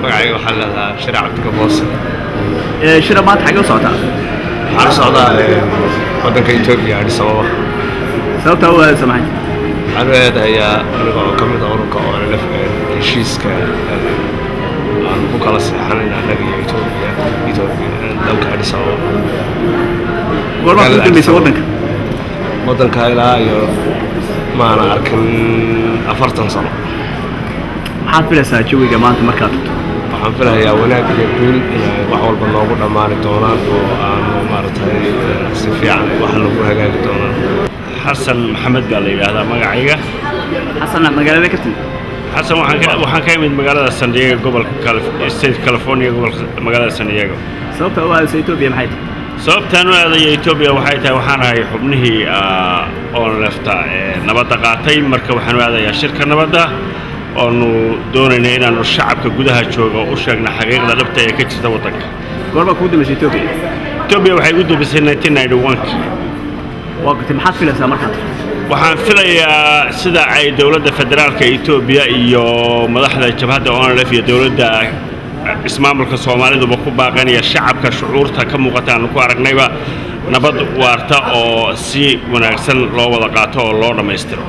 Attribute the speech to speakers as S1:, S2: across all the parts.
S1: magacayga waxaa leedahaa shariic cabdikaboose.
S2: shira maanta xagee u socotaa?
S1: waxaan u socdaa waddanka Itoobiya Addis Ababa.
S2: sababta u aadaysa maxay?
S1: waxaan u eedahayaa aniga oo ka mid ah ururka ONLF heshiiska aan ku kala seexanayna annaga iyo Itoobiya dalka Addis Ababa.
S2: goormaa ku dambeysay waddanka?
S1: waddanka ilaa iyo maana arkin 40 sano.
S2: maxaad filaysaa jawiga maanta markaad tagto?
S1: waxaan filayaa wanaag iyo guul inay wax walba noogu dhammaani doonaan oo aanu maaragtay si fiican wax lagu hagaagi doonaan.
S3: xasan maxamed baa la yidhaahdaa magacayga.
S2: xasan magaalada ka timid?
S3: xasan waxaan ka imid magaalada San Diego gobolka State California magaalada San Diego.
S2: sababta u aadaysa Itoobiya maxay tahay?
S3: sababtaan u aadaya Itoobiya waxay tahay waxaan ahay xubnihii ONLFta nabadda qaatay marka waxaan u aadayaa shirka nabadda oonu doonaynaa inaanu shacabka gudaha jooga u sheegna xaqiiqda dhabta ee ka jirta waddanka.
S2: goormaa kugu dambeysay Itoobiya?
S3: Itoobiya waxay ugu dambeysay 1991.
S2: waa gartay maxaad filaysaa markaad?
S3: waxaan filayaa sida ay dowladda federaalka Itoobiya iyo madaxda jabhadda ONLF iyo dowladda ismaamulka Soomaaliduba ku baaqanaya shacabka shucuurta ka muuqata aan ku aragnayba nabad waarta oo si wanaagsan loo wada qaato oo loo dhameystiro.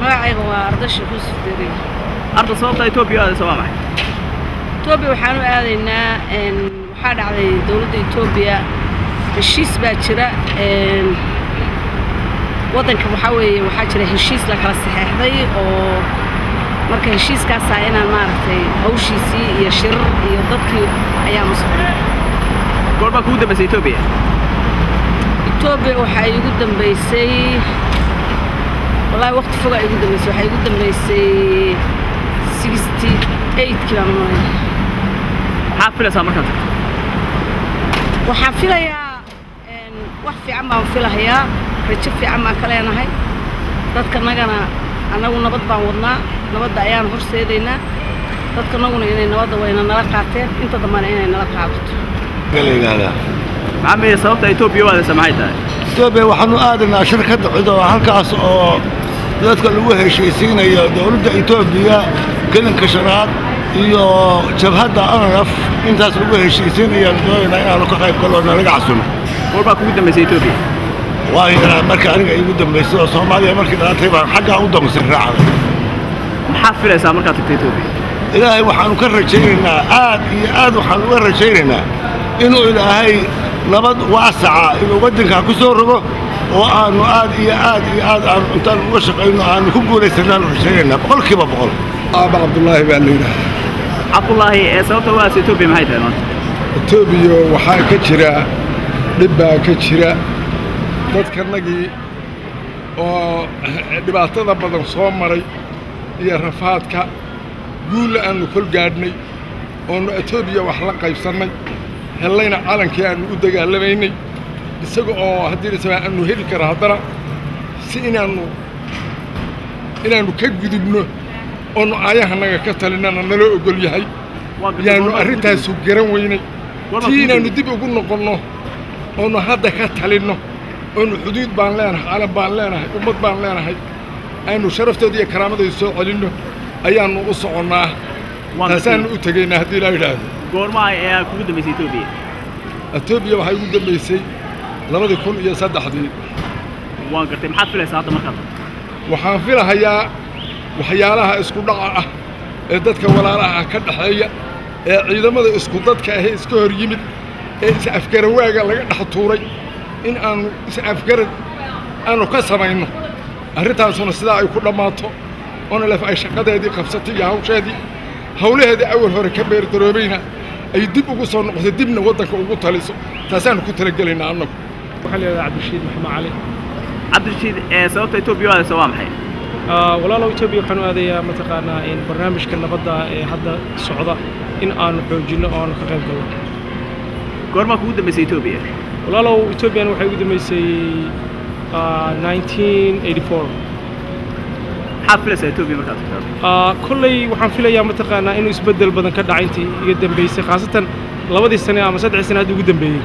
S4: magacayga waa Ardash Yusuf Deeri.
S2: arda sababta Itoobiya aadaysa waa maxay?
S4: Itoobiya waxaan u aadaynaa waxaa dhacday dowladda Itoobiya heshiis baa jira waddanka waxaa jira heshiis la kala saxeexday oo marka heshiiskaas inaan maaragtay hawshiisii iyo shirar iyo dadkii ayaa musaqay.
S2: goormaa kugu dambeysay Itoobiya?
S4: Itoobiya waxay igu dambeysay wallahi waqti fog ay igu dambeysay waxay igu dambeysay 68 kilometer.
S2: maxaad filaysaa markaad tagto?
S4: waxaan filayaa wax fiican baan filayaa rajo fiican baan ka leenahay dadka nagana annagu nabad baan wadnaa nabadda ayaan horseedaynaa dadka naguna inay nabadda wayna nala qaateen inta dambana inay nala qaadato.
S2: maxaa sababta Itoobiya u aadaysa maxay tahay?
S5: Itoobiya waxaanu aadaynaa shirkadda cid oo halkaas oo dadka lagu heshiisiinayo dowladda Itoobiya gelinka shanaad iyo jabhadda ONLF intaas lagu heshiisiinayo doonayna inaanu ka qayb galno naga casuno.
S2: goormaa kugu dambeysay Itoobiya?
S5: waa marka aniga igu dambeysay oo Soomaaliya markii dhalatay baan xagga u dambeysay raacday.
S2: maxaad filaysaa markaad tagto Itoobiya?
S5: ilaahay waxaanu ka rajaynaynaa aad iyo aad waxaanu uga rajaynaynaa inuu ilaahay nabad waasaca inuu waddanka ku soo rogo oo aanu aad iyo aad aan intaan uga shaqayno aanu ku guulaysanaan rajaynaynaa boqolkiiba boqol.
S6: Aaba Cabdullaahi baa la yidhaahdaa.
S2: cabdullaahi sababta u aadaysa Itoobiya maxay tahay maanta?
S6: Itoobiya waxaa ka jira dhib baa ka jira dadkanagii oo dhibaatada badan soo maray iyo rafaadka guul aanu kol gaadhnay oonu Itoobiya wax la qaybsannay hellayna calankii aanu u dagaalamaynay isaga oo haddii aanu heli kara haddana si inaanu ka gudubno oonu aayahanaga ka talinana naloo ogol yahay yaanu arrintaasu garan weynay tii inaanu dib ugu noqonno oonu hadda ka talinno oonu xuduud baan leenahay calan baan leenahay ummad baan leenahay aanu sharaftooda iyo karaamadooda soo celinno ayaannu u soconnaa taasaannu u tegaynaa haddii la yidhaahdo.
S2: goormaa ayaa kugu dambeysay Itoobiya?
S6: Itoobiya waxay ugu dambeysay 2003.
S2: waan gartay maxaad filaysaa hadda markaad tagto?
S6: waxaan filahayaa waxyaalaha isku dhaca ah ee dadka walaalaha ka dhaxeeya ee ciidamada isku dadka ah iska hor yimid ee is-afgarawaaga laga dhex tuuray in aanu is-afgarad aanu ka samayno arrintaasuna sidaa ay ku dhammaato ONLF ay shaqadeedii qabsatay iyo hawsheedii hawlaheedii awal hore ka beerdaroobayna ay dib ugu soo noqotay dibna waddanka ugu taliso taasaanu ku talagelaynaa annagu.
S7: waxaa la yidhahdaa Cabdirashiid Maxamed Cali.
S2: cabdirashiid sababta Itoobiya u aadaysa waa maxay?
S7: walaalow Itoobiya waxaan u aadayaa mataqaanaa in barnaamijka nabadda ee hadda socda in aanu xoojinno oo aanu ka qayb galno.
S2: goormaa kugu dambeysay Itoobiya?
S7: walaalow Itoobiyana waxay ugu dambeysay 1984.
S2: maxaad filaysaa Itoobiya markaad tagto?
S7: kolley waxaan filayaa mataqaanaa inuu isbeddel badan ka dhacay intii iga dambeysay khaasatan 2 sano ama 3 sano hadda ugu dambeeyey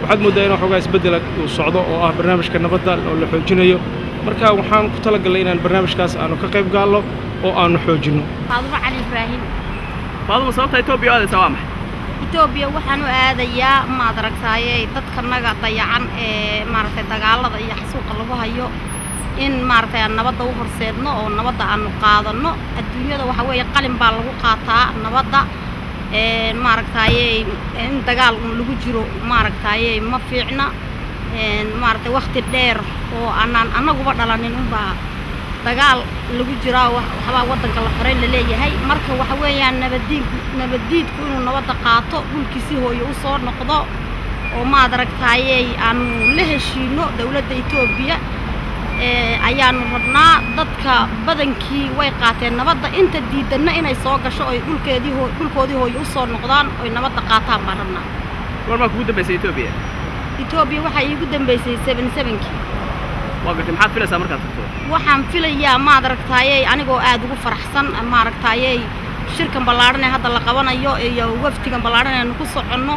S7: waxaad moodaa in waxoogaa isbeddel uu socdo oo ah barnaamijka nabadda oo la xoojinayo marka waxaan ku talagalnay inaan barnaamijkaas aanu ka qayb galno oo aanu xoojinno.
S8: Faadumo Cali Ibraahim.
S2: فاضل صوتها إثيوبيا هذا سوامح
S8: إثيوبيا waxaan u aadayaa ma aragtay dadka naga dayacan ee maartay dagaalada iyo xasuuqa lagu hayo in maartay nabadda u horseedno oo nabadda aanu qaadano adduunyada waxa weeye qalin baa lagu qaataa nabadda maartay in dagaal lagu jiro maartay ma fiicna maartay waqti dheer oo anaguba dhalanin baa dagaal lagu jira waxba wadanka la xoreyn la leeyahay marka waxa weeyaan nabadiidku inuu nabadda qaato dhulkiisii hooyo u soo noqdo oo ma aragtay aanu la heshiino dawladda Itoobiya ayaanu rabnaa dadka badankii way qaateen nabadda inta diidana inay soo gasho oo dhulkoodii hooyo u soo noqdaan oo nabadda qaataan baan rabnaa
S2: warma ku dambeysay
S8: Itoobiya waxa iigu dambeysay 77kii
S2: وقت محاد فيلسا مركز تكتور
S8: waxaan filayaa ma aragtay anigoo aad ugu faraxsan ma aragtay shirkan ballaaran ee hadda la qabanayo iyo waftigan ballaaran ee ku soconno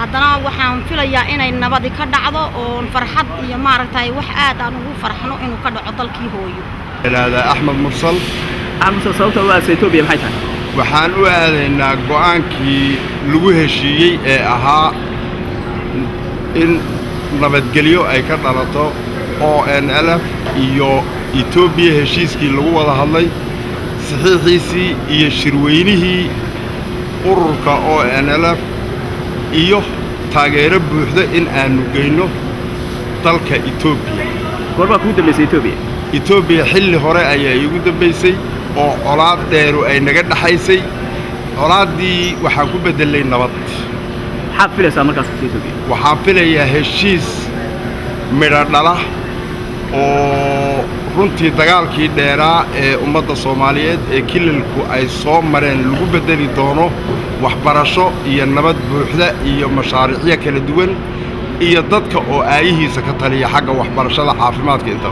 S8: haddana waxaan filayaa inay nabadi ka dhacdo oo farxad iyo ma aragtay wax aad aan ugu farxno inuu ka dhaco dalkii hooyo
S5: هذا أحمد مرسل
S2: صوتها waa Itoobiya maxay tahay
S5: waxaan u aadaynaa go'aankii lagu heshiiyay ee ahaa in nabadgelyo ay ka dhalato ONLF iyo Itoobiya heshiiskii lagu wada hadlay saxiixiisii iyo shirweynihii ururka ONLF iyo taageero buuxda in aanu geyno dalka Itoobiya
S2: warba ku dambeysay
S5: Itoobiya xilli hore ayaa igu dambeysay oo colaad dheer ay naga dhaxaysay colaadii waxaan ku bedelay nabad
S2: maxaad filaysaa markaas Itoobiya
S5: waxaan filayaa heshiis midho dhala oo runtii dagaalkii dheeraa ee ummadda Soomaaliyeed ee kilalku ay soo mareen lagu bedeli doono waxbarasho iyo nabad buuxda iyo mashaariic kala duwan iyo dadka oo aayihiisa ka taliya xagga waxbarashada caafimaadka inta